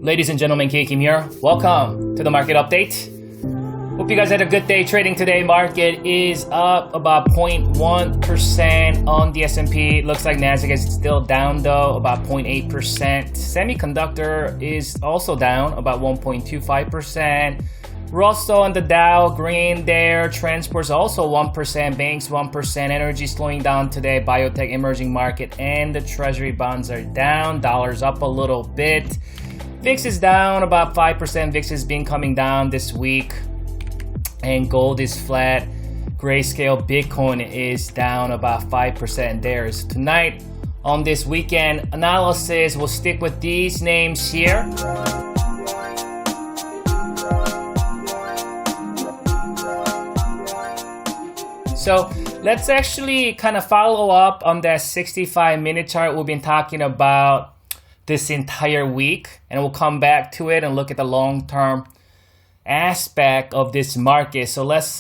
Ladies and gentlemen, Kim here. Welcome to the market update. Hope you guys had a good day trading today. Market is up about 0.1% on the S&P. Looks like Nasdaq is still down though, about 0.8%. Semiconductor is also down about 1.25%. Russell on the Dow, green there. Transport's also 1%. Banks 1%. Energy slowing down today. Biotech, emerging market, and the Treasury bonds are down. Dollar's up a little bit. VIX is down about 5%. VIX has been coming down this week. And gold is flat. Grayscale Bitcoin is down about 5% there. So tonight on this weekend analysis, we'll stick with these names here. So let's actually kind of follow up on that 65-minute chart we've been talking about this entire week, and we'll come back to it and look at the long-term aspect of this market. So let's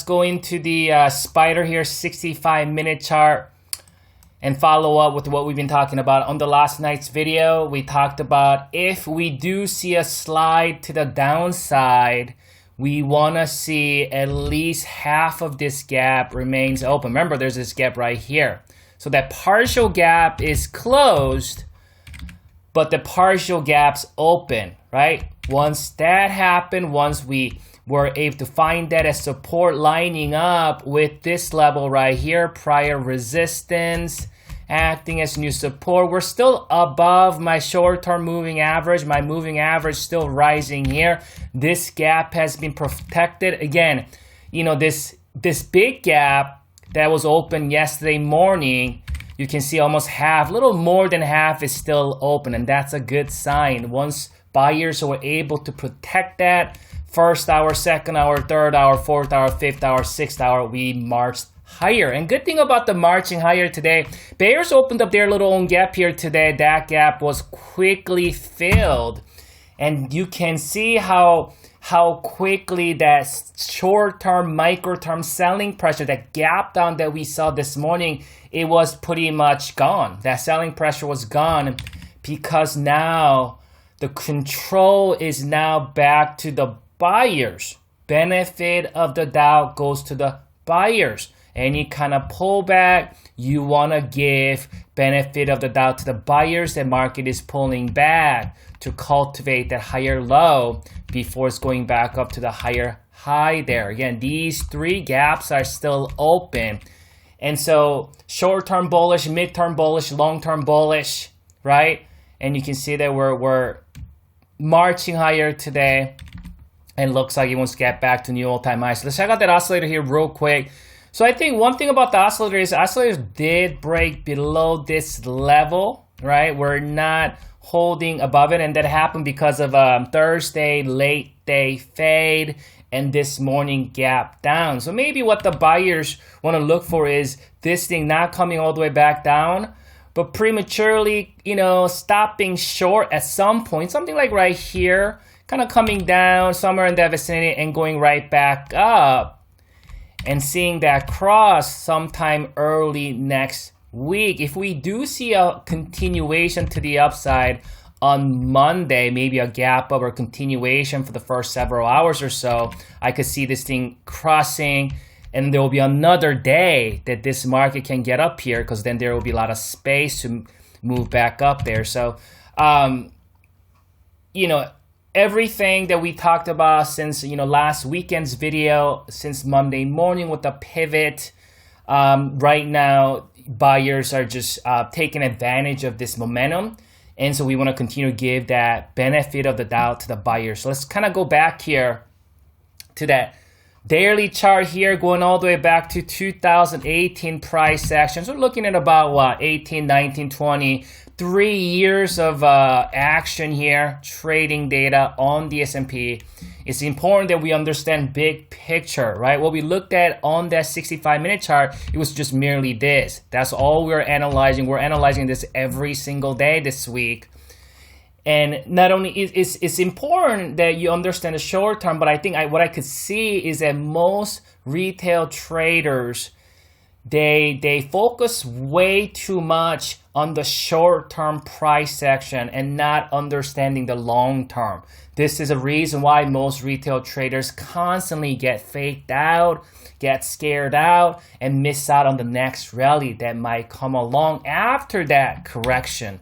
go into the spider here, 65-minute chart, and follow up with what we've been talking about on the last night's video. We talked about if we do see a slide to the downside, we want to see at least half of this gap remains open. Remember, there's this gap right here. So that partial gap is closed, but the partial gap's open, right? Once that happened, once we were able to find that as support lining up with this level right here, prior resistance, acting as new support, we're still above my short-term moving average. My moving average still rising here. This gap has been protected. Again, you know, this big gap that was open yesterday morning, you can see almost half, a little more than half is still open, and that's a good sign. Once buyers were able to protect that, first hour, second hour, third hour, fourth hour, fifth hour, sixth hour, we marched higher. And good thing about the marching higher today, bears opened up their little own gap here today. That gap was quickly filled, and you can see how quickly that short-term, micro-term selling pressure, that gap down that we saw this morning, it was pretty much gone. That selling pressure was gone because now the control is now back to the buyers. Benefit of the Dow goes to the buyers. Any kind of pullback, you want to give benefit of the doubt to the buyers. The market is pulling back to cultivate that higher low before it's going back up to the higher high there. Again, these three gaps are still open. And so short-term bullish, mid-term bullish, long-term bullish, right? And you can see that we're marching higher today, and looks like it wants to get back to new all-time highs. So let's check out that oscillator here real quick. So I think one thing about the oscillator is oscillators did break below this level, right? We're not holding above it, and that happened because of Thursday late day fade and this morning gap down. So maybe what the buyers want to look for is this thing not coming all the way back down, but prematurely, you know, stopping short at some point, something like right here, kind of coming down somewhere in that vicinity and going right back up, and seeing that cross sometime early next week. If we do see a continuation to the upside on Monday, maybe a gap up or continuation for the first several hours or so, I could see this thing crossing, and there will be another day that this market can get up here, because then there will be a lot of space to move back up there. So, you know, everything that we talked about since, you know, last weekend's video, since Monday morning with the pivot, right now buyers are just taking advantage of this momentum, and so we want to continue to give that benefit of the doubt to the buyers. So let's kind of go back here to that daily chart here, going all the way back to 2018 price action. So we're looking at about what, 18, 19, 20, 3 years of action here, trading data on the S&P. It's important that we understand big picture, right? What we looked at on that 65-minute chart, it was just merely this. That's all we're analyzing. We're analyzing this every single day this week. And not only it's important that you understand the short term, but I think what I could see is that most retail traders, they focus way too much on the short-term price action and not understanding the long-term. This is a reason why most retail traders constantly get faked out, get scared out, and miss out on the next rally that might come along after that correction.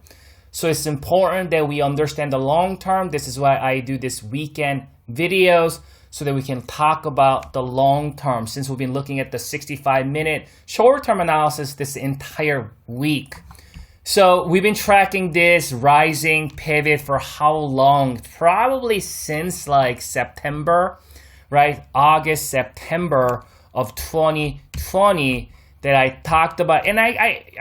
So it's important that we understand the long-term. This is why I do this weekend videos, so that we can talk about the long term, since we've been looking at the 65-minute short-term analysis this entire week. So we've been tracking this rising pivot for how long? Probably since like September, right? August, September of 2020 that I talked about. And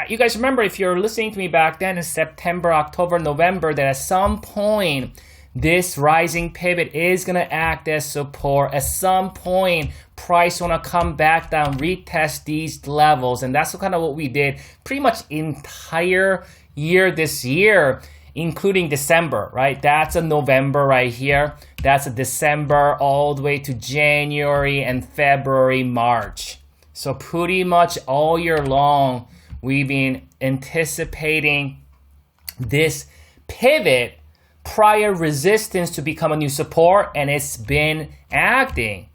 you guys remember, if you're listening to me back then in September, October, November, that at some point, this rising pivot is going to act as support. At some point, price want to come back down, retest these levels. And that's kind of what we did pretty much entire year this year, including December, right? That's a November right here. That's a December all the way to January and February, March. So pretty much all year long, we've been anticipating this pivot, prior resistance, to become a new support, and it's been acting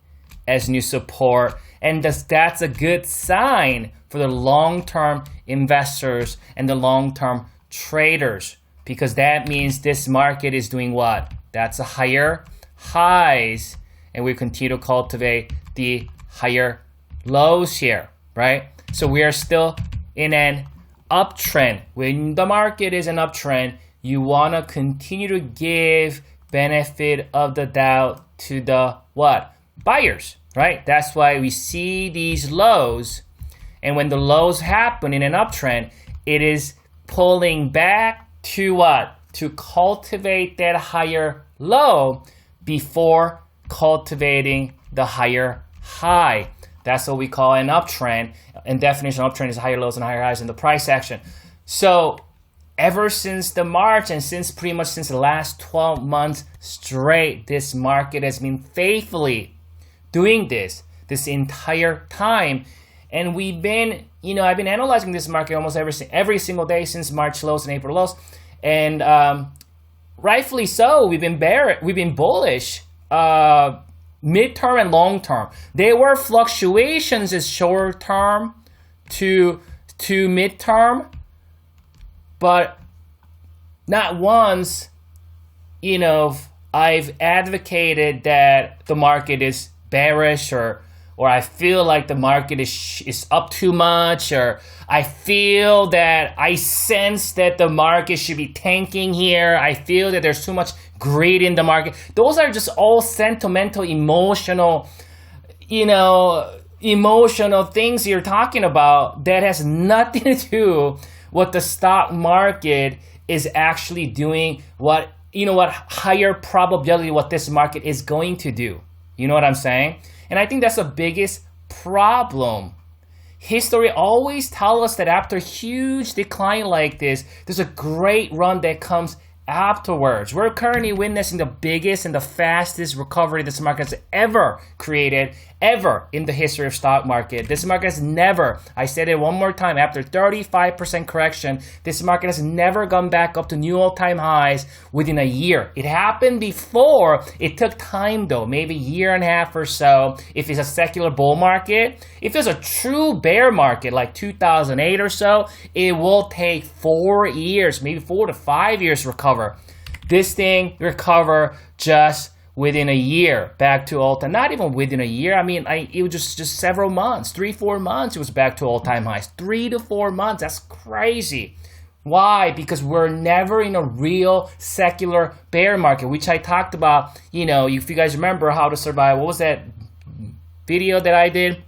as new support, and that's a good sign for the long-term investors and the long-term traders, because that means this market is doing what? That's a higher highs, and we continue to cultivate the higher lows here, right? So we are still in an uptrend. When the market is an uptrend, you want to continue to give benefit of the doubt to the what? Buyers, right? That's why we see these lows. And when the lows happen in an uptrend, it is pulling back to what? To cultivate that higher low before cultivating the higher high. That's what we call an uptrend. And definition of uptrend is higher lows and higher highs in the price action. So ever since the March, and pretty much since the last 12 months straight, this market has been faithfully doing this entire time. And we've been, I've been analyzing this market almost every single day since March lows and April lows. And rightfully so, we've been bullish, midterm and long term. There were fluctuations as short term to midterm, but not once, I've advocated that the market is bearish, or I feel like the market is up too much, or I feel that I sense that the market should be tanking here. I feel that there's too much greed in the market. Those are just all sentimental, emotional things you're talking about that has nothing to do what the stock market is actually doing, what higher probability what this market is going to do. You know what I'm saying? And I think that's the biggest problem. History always tells us that after a huge decline like this, there's a great run that comes afterwards. We're currently witnessing the biggest and the fastest recovery this market has ever created, ever in the history of stock market. This market has never, I said it one more time, after 35% correction, this market has never gone back up to new all-time highs within a year. It happened before. It took time though, maybe a year and a half or so. If it's a secular bull market, if it's a true bear market like 2008 or so, it will take 4 years, maybe 4 to 5 years to recover. This thing recover just within a year back to all-time, not even within a year. I mean, it was just several months, 3-4 months, it was back to all-time highs. 3 to 4 months, that's crazy. Why? Because we're never in a real secular bear market, which I talked about, if you guys remember How to Survive, what was that video that I did?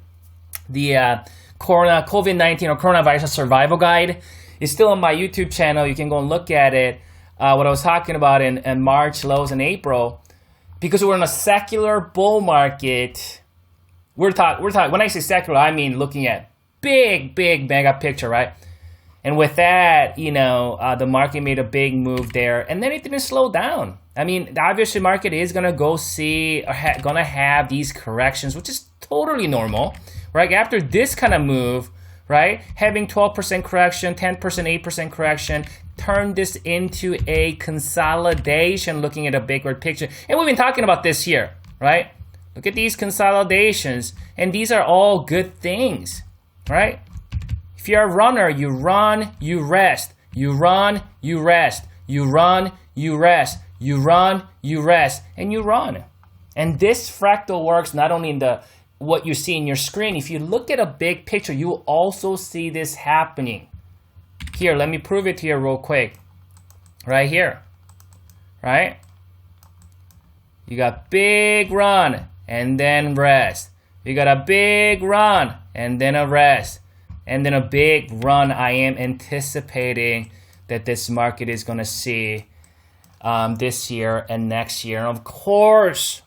The COVID-19 or coronavirus survival guide. It's still on my YouTube channel. You can go and look at it. What I was talking about in March lows and April, because we're in a secular bull market. We're talking. When I say secular, I mean looking at big mega picture, right? And with that, the market made a big move there, and then it didn't slow down. I mean, obviously, the market is gonna go see, or gonna have these corrections, which is totally normal, right? After this kind of move, right? Having 12% correction, 10%, 8% correction, turn this into a consolidation looking at a bigger picture. And we've been talking about this here, right? Look at these consolidations, and these are all good things, right? If you're a runner, you run, you rest. You run, you rest. You run, you rest. You run, you rest, and you run. And this fractal works not only in what you see in your screen. If you look at a big picture, you will also see this happening. Here, let me prove it to you real quick. Right here, right? You got big run and then rest. You got a big run and then a rest. And then a big run. I am anticipating that this market is going to see this year and next year. And of course,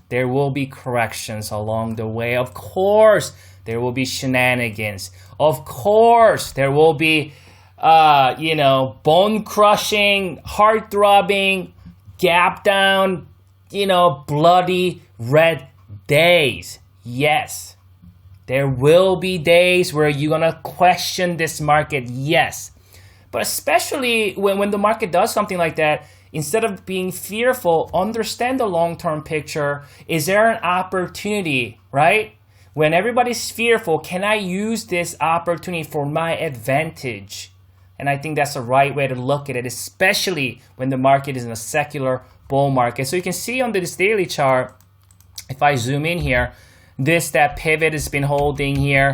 there will be corrections along the way. Of course, there will be shenanigans. Of course, there will be, bone-crushing, heart-throbbing, gap down, bloody red days. Yes. There will be days where you're going to question this market, yes. But especially when the market does something like that, instead of being fearful, understand the long-term picture. Is there an opportunity, right? When everybody's fearful, can I use this opportunity for my advantage? And I think that's the right way to look at it, especially when the market is in a secular bull market. So you can see on this daily chart, if I zoom in here, that pivot has been holding here.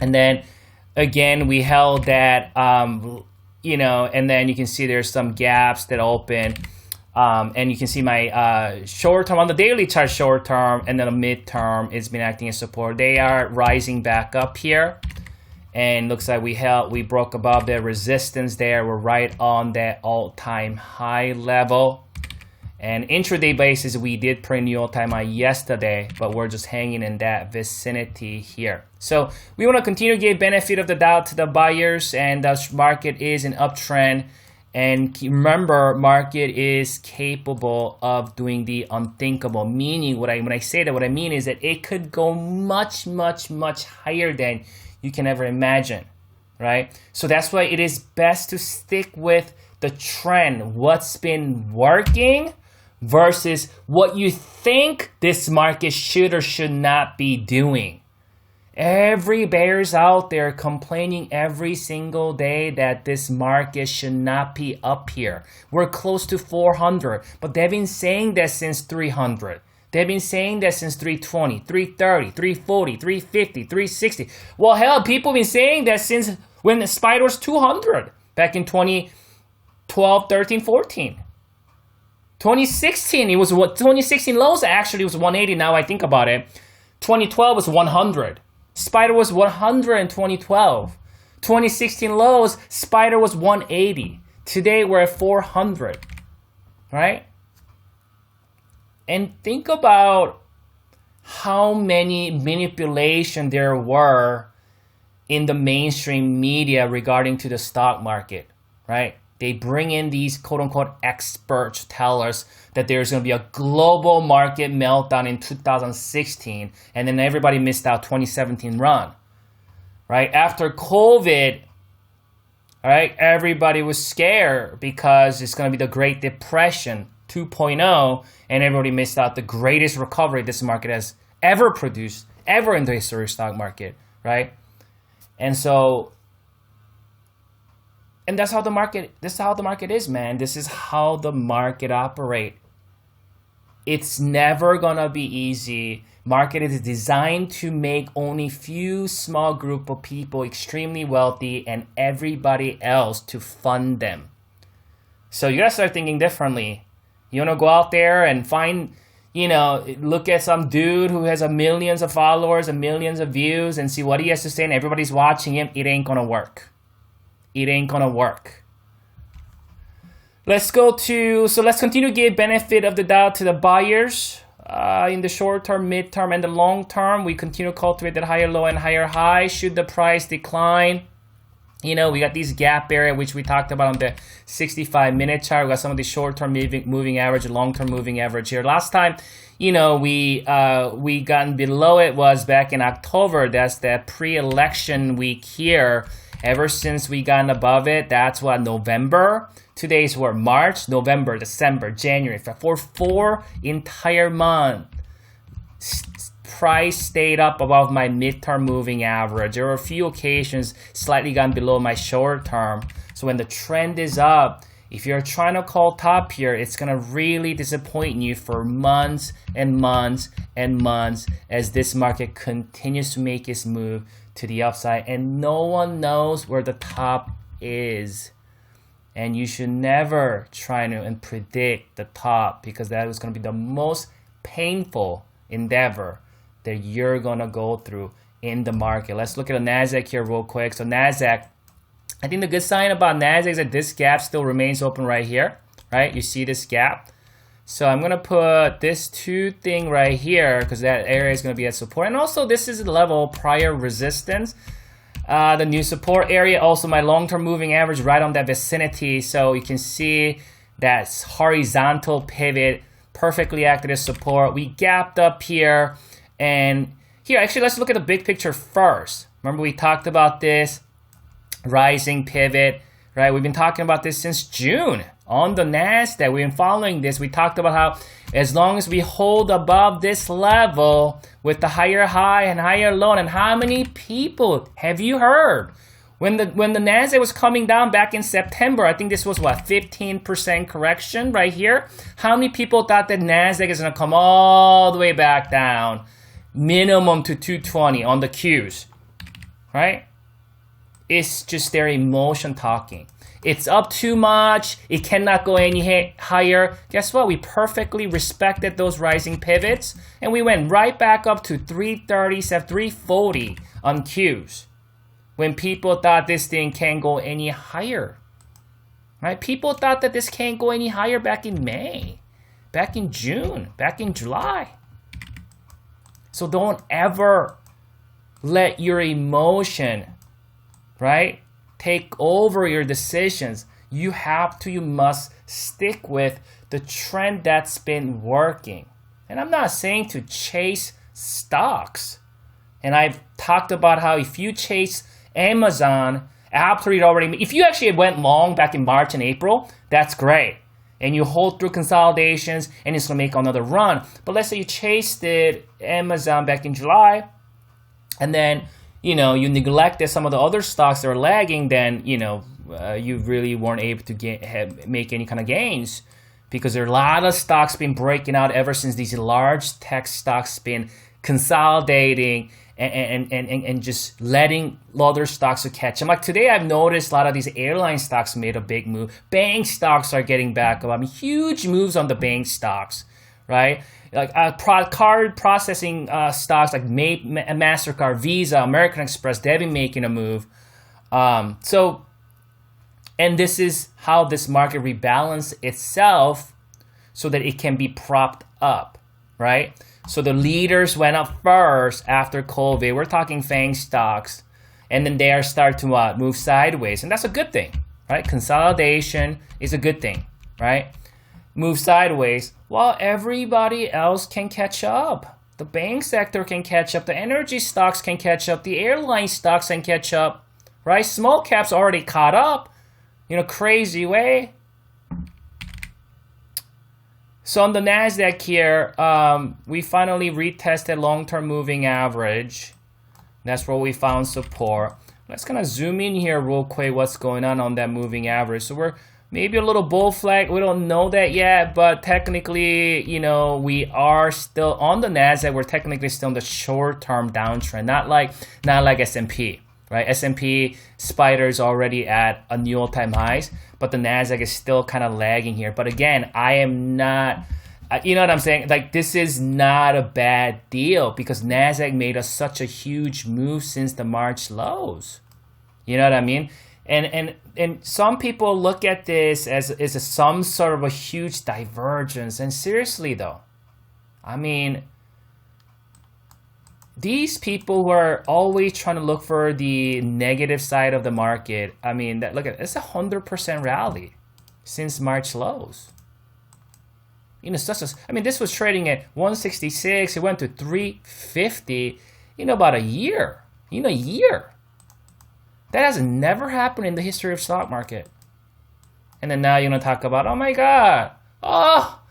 And then again, we held that, and then you can see there's some gaps that open. And you can see my short term on the daily chart, short term, and then the mid-term has been acting as support. They are rising back up here. And looks like we broke above the resistance there. We're right on that all-time high level. And intraday basis, we did print new all-time high yesterday, but we're just hanging in that vicinity here. So we want to continue to give benefit of the doubt to the buyers, and the market is an uptrend. And remember, market is capable of doing the unthinkable. Meaning, when I say that, what I mean is that it could go much, much, much higher than you can ever imagine, right? So that's why it is best to stick with the trend, what's been working, versus what you think this market should or should not be doing. Every bear's out there complaining every single day that this market should not be up here. We're close to 400, but they've been saying that since 300. They've been saying that since 320, 330, 340, 350, 360. Well, hell, people have been saying that since when the SPY was 200 back in 2012, 13, 14. 2016, 2016 lows actually was 180 now I think about it. 2012 was 100. Spider was 100 in 2012. 2016 lows, Spider was 180. Today we're at 400, right? And think about how many manipulation there were in the mainstream media regarding to the stock market, right? They bring in these quote-unquote experts to tell us that there's going to be a global market meltdown in 2016, and then everybody missed out 2017 run, right? After COVID, right, everybody was scared because it's going to be the Great Depression 2.0, and everybody missed out the greatest recovery this market has ever produced, ever in the history of stock market, right? And so... And that's how the market is, man. This is how the market operate. It's never gonna be easy. Market is designed to make only few small group of people extremely wealthy and everybody else to fund them. So you gotta start thinking differently. You wanna go out there and find, look at some dude who has millions of followers and millions of views and see what he has to say and everybody's watching him. It ain't gonna work. It ain't gonna work. Let's continue to give benefit of the doubt to the buyers. In the short term, mid term, and the long term, we continue to cultivate that higher low and higher high. Should the price decline, You know, we got these gap area, which we talked about on the 65-minute chart. We got some of the short-term moving average, long-term moving average here. Last time, you know, we gotten below it was back in October. That's that pre-election week here. Ever since we gotten above it, that's what, November. Today's what, March, November, December, January. For 4 entire months, price stayed up above my midterm moving average. There were a few occasions slightly gone below my short term. So when the trend is up, if you're trying to call top here, it's going to really disappoint you for months and months and months as this market continues to make its move to the upside. And no one knows where the top is. And you should never try to predict the top, because that is going to be the most painful endeavor that you're going to go through in the market. Let's look at the Nasdaq here real quick. So Nasdaq, I think the good sign about Nasdaq is that this gap still remains open right here, right? You see this gap. So I'm going to put this 2 thing right here because that area is going to be at support. And also this is the level prior resistance. The new support area, also my long-term moving average right on that vicinity. So you can see that horizontal pivot perfectly acted as support. We gapped up here. And here, actually, let's look at the big picture first. Remember, we talked about this rising pivot, right? We've been talking about this since June on the Nasdaq. We've been following this. We talked about how as long as we hold above this level with the higher high and higher low, and how many people have you heard? When the Nasdaq was coming down back in September, I think this was what, 15% correction right here? How many people thought that Nasdaq is going to come all the way back down? Minimum to 220 on the Qs, right? It's just their emotion talking. It's up too much. It cannot go any higher. Guess what? We perfectly respected those rising pivots, and we went right back up to 337, 340 on Qs when people thought this thing can't go any higher, right? People thought that this can't go any higher back in May, back in June, back in July. So don't ever let your emotion, right, take over your decisions. You must stick with the trend that's been working. And I'm not saying to chase stocks. And I've talked about how if you chase Amazon after it already, if you actually went long back in March and April, that's great. And you hold through consolidations and it's going to make another run. But let's say you chased it, Amazon back in July, and then, you know, you neglected some of the other stocks that are lagging, then, you know, you really weren't able to make any kind of gains, because there are a lot of stocks been breaking out ever since these large tech stocks been consolidating and just letting other stocks to catch them. Like today, I've noticed a lot of these airline stocks made a big move. Bank stocks are getting back up. I mean, huge moves on the bank stocks, right? Like card processing stocks like MasterCard, Visa, American Express, they've been making a move. And this is how this market rebalance itself so that it can be propped up, right? So the leaders went up first after COVID. We're talking FANG stocks. And then they are start to move sideways. And that's a good thing, right? Consolidation is a good thing, right? Move sideways while everybody else can catch up. The bank sector can catch up. The energy stocks can catch up. The airline stocks can catch up, right? Small caps already caught up in a crazy way. So on the Nasdaq here, we finally retested long-term moving average. That's where we found support. Let's kind of zoom in here real quick what's going on that moving average. So we're maybe a little bull flag. We don't know that yet, but technically, you know, we are still on the Nasdaq. We're technically still in the short-term downtrend, not like S&P, right? S&P Spider's already at a new all-time highs, but the Nasdaq is still kind of lagging here. But again, I am not, you know what I'm saying? Like, this is not a bad deal because Nasdaq made such a huge move since the March lows. You know what I mean? And some people look at this as some sort of a huge divergence. And seriously though, I mean, these people who are always trying to look for the negative side of the market, I mean, look at it's 100% rally since March lows. You know, this was trading at 166. It went to 350. You know, about a year. You know, a year. That has never happened in the history of stock market. And then now you're gonna talk about, oh my God, oh,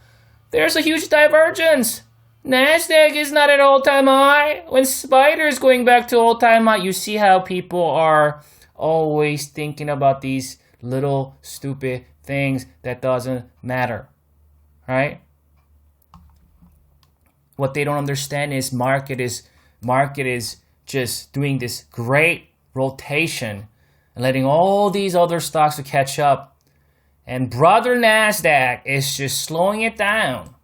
there's a huge divergence. Nasdaq is not at all-time high. When Spider is going back to all-time high, you see how people are always thinking about these little stupid things that doesn't matter, right? What they don't understand is market is just doing this great rotation and letting all these other stocks to catch up, and brother Nasdaq is just slowing it down,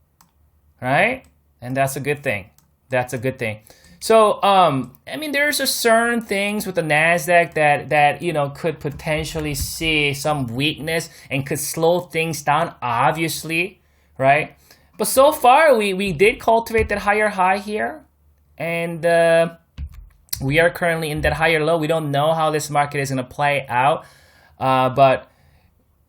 right? And that's a good thing. That's a good thing. So, I mean, there's a certain things with the Nasdaq that you know could potentially see some weakness and could slow things down, obviously, right? But so far, we did cultivate that higher high here, and we are currently in that higher low. We don't know how this market is going to play out, but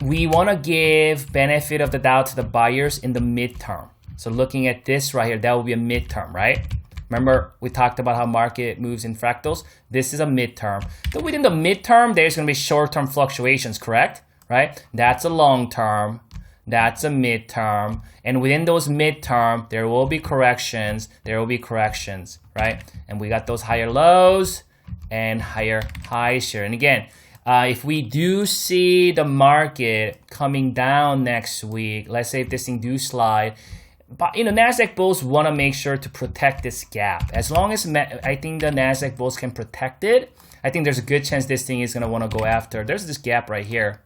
we want to give benefit of the doubt to the buyers in the midterm. So looking at this right here, that will be a midterm, right? Remember, we talked about how market moves in fractals. This is a midterm. So within the midterm, there's going to be short-term fluctuations, correct? Right? That's a long-term. That's a midterm. And within those midterm, there will be corrections. There will be corrections, right? And we got those higher lows and higher highs here. And again, if we do see the market coming down next week, let's say if this thing do slide, but, you know, Nasdaq bulls want to make sure to protect this gap. As long as I think the Nasdaq bulls can protect it, I think there's a good chance this thing is going to want to go after. There's this gap right here.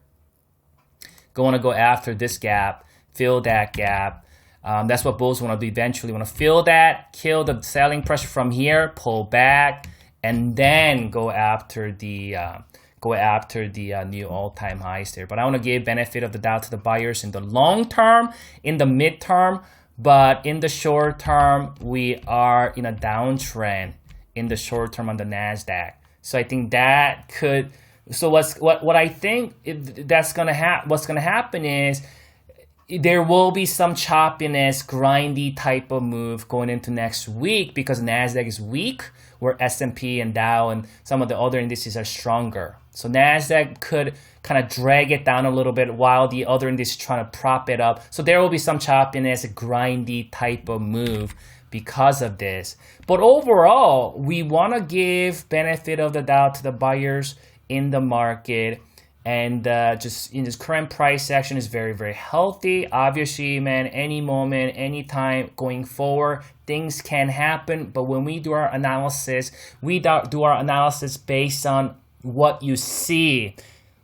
Going to go after this gap, fill that gap. That's what bulls want to do eventually. Want to fill that, kill the selling pressure from here, pull back, and then go after the new all-time highs there. But I want to give benefit of the doubt to the buyers in the long term, in the midterm. But in the short term, we are in a downtrend in the short term on the Nasdaq. So I think that could. So what I think what's gonna happen is there will be some choppiness, grindy type of move going into next week because Nasdaq is weak, where S&P and Dow and some of the other indices are stronger. So Nasdaq could kind of drag it down a little bit while the other indices trying to prop it up. So there will be some choppiness, a grindy type of move because of this. But overall, we want to give benefit of the doubt to the buyers in the market. And just in this current price action is very, very healthy. Obviously, man, any moment, any time going forward, things can happen. But when we do our analysis, we do our analysis based on what you see,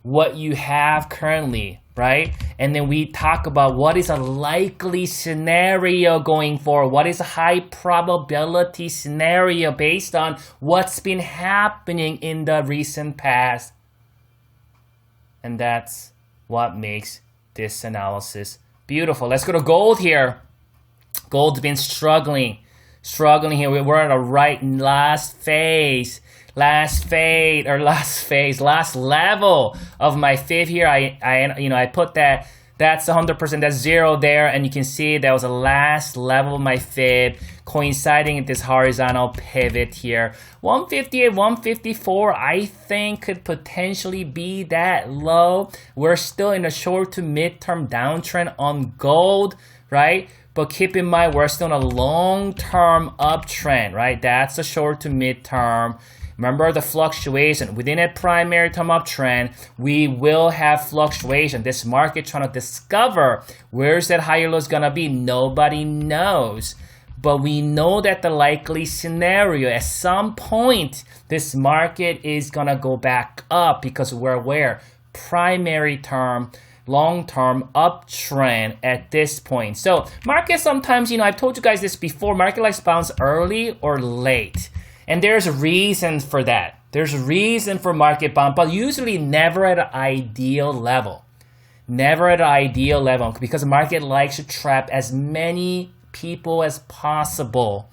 what you have currently, right? And then we talk about what is a likely scenario going forward. What is a high probability scenario based on what's been happening in the recent past. And that's what makes this analysis beautiful. Let's go to gold here. Gold's been struggling here. We're at a last level of my fib here. I put that's 100%, that's 0 there, and you can see that was the last level of my fib coinciding with this horizontal pivot here. 158, 154, I think could potentially be that low. We're still in a short to midterm downtrend on gold, right? But keep in mind, we're still in a long-term uptrend, right? That's a short to midterm. Remember the fluctuation. Within a primary term uptrend, we will have fluctuation. This market trying to discover where's that higher low is going to be. Nobody knows. But we know that the likely scenario, at some point, this market is going to go back up because we're aware. Primary term, long-term uptrend at this point. So market sometimes, I've told you guys this before, market likes bounce early or late. And there's a reason for that. There's a reason for market bounce, but usually never at an ideal level. Never at an ideal level because the market likes to trap as many people as possible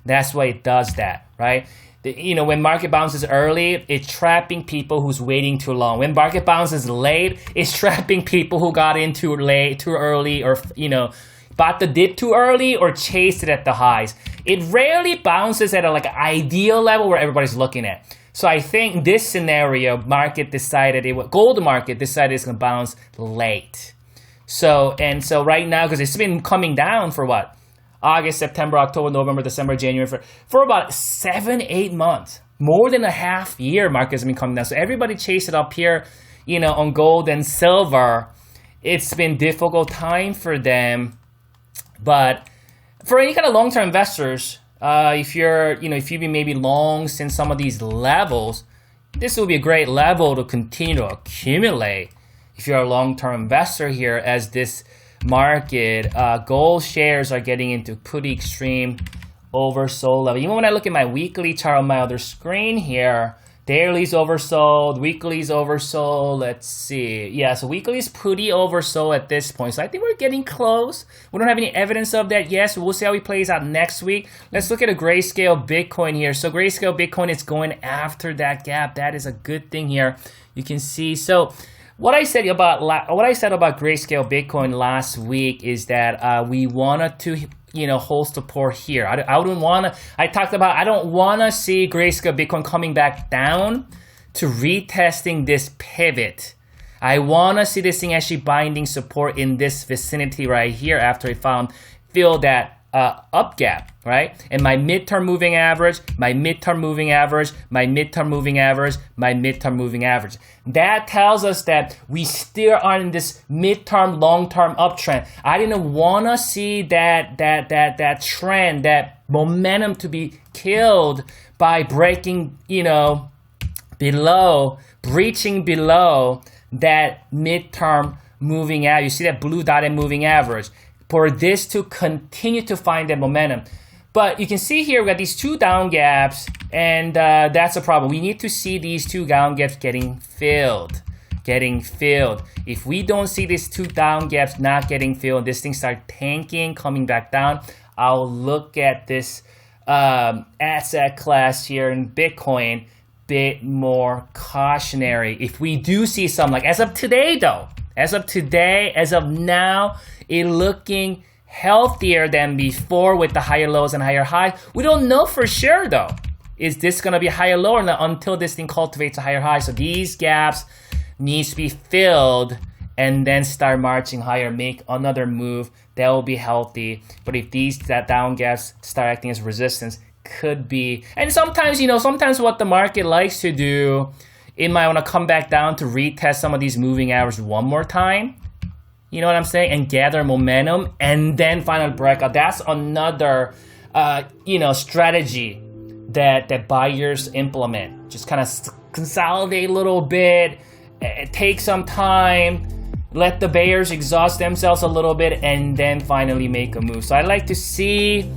That's why it does that, right? When market bounces early, it's trapping people who's waiting too long. When market bounces late, it's trapping people who got in too late, too early, or bought the dip too early or chased it at the highs. It rarely bounces at an ideal level where everybody's looking at. So I think this scenario, gold market decided it's going to bounce late. So right now, because it's been coming down for what? August, September, October, November, December, January, for about 7-8 months. More than a half year, market has been coming down. So everybody chased it up here, on gold and silver. It's been difficult time for them. But for any kind of long-term investors, if you've been maybe long since some of these levels, this will be a great level to continue to accumulate. If you're a long-term investor here, as this market, gold shares are getting into pretty extreme oversold level. Even when I look at my weekly chart on my other screen here, daily's oversold, weekly's oversold. Let's see. Yeah, so weekly's pretty oversold at this point. So I think we're getting close. We don't have any evidence of that yet, so we'll see how it plays out next week. Let's look at a Grayscale Bitcoin here. So Grayscale Bitcoin is going after that gap. That is a good thing here. You can see. So what I said about Grayscale Bitcoin last week is that we wanted to hold support here. I don't want to see Grayscale Bitcoin coming back down to retesting this pivot. I want to see this thing actually binding support in this vicinity right here after it fill that up gap, right? And my midterm moving average, my midterm moving average, my midterm moving average, my midterm moving average. That tells us that we still are in this midterm, long-term uptrend. I didn't want to see that trend, that momentum to be killed by breaking, breaching below that midterm moving average. You see that blue dotted moving average. For this to continue to find that momentum. But you can see here we got these two down gaps, and that's a problem. We need to see these two down gaps getting filled. If we don't see these two down gaps not getting filled, this thing start tanking, coming back down, I'll look at this asset class here in Bitcoin bit more cautionary. If we do see some, as of today though, as of now, it looking healthier than before with the higher lows and higher high. We don't know for sure though. Is this going to be higher low or not until this thing cultivates a higher high? So these gaps needs to be filled and then start marching higher, make another move. That will be healthy. But if that down gaps start acting as resistance, could be. And sometimes what the market likes to do, it might want to come back down to retest some of these moving averages one more time. You know what I'm saying? And gather momentum and then final breakout. That's another, strategy that buyers implement. Just kind of consolidate a little bit, take some time, let the bears exhaust themselves a little bit, and then finally make a move. So I like to see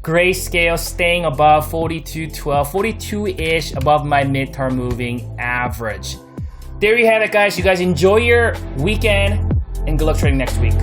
Grayscale staying above 42.12, 42-ish above my midterm moving average. There you have it, guys. You guys enjoy your weekend, and good luck trading next week.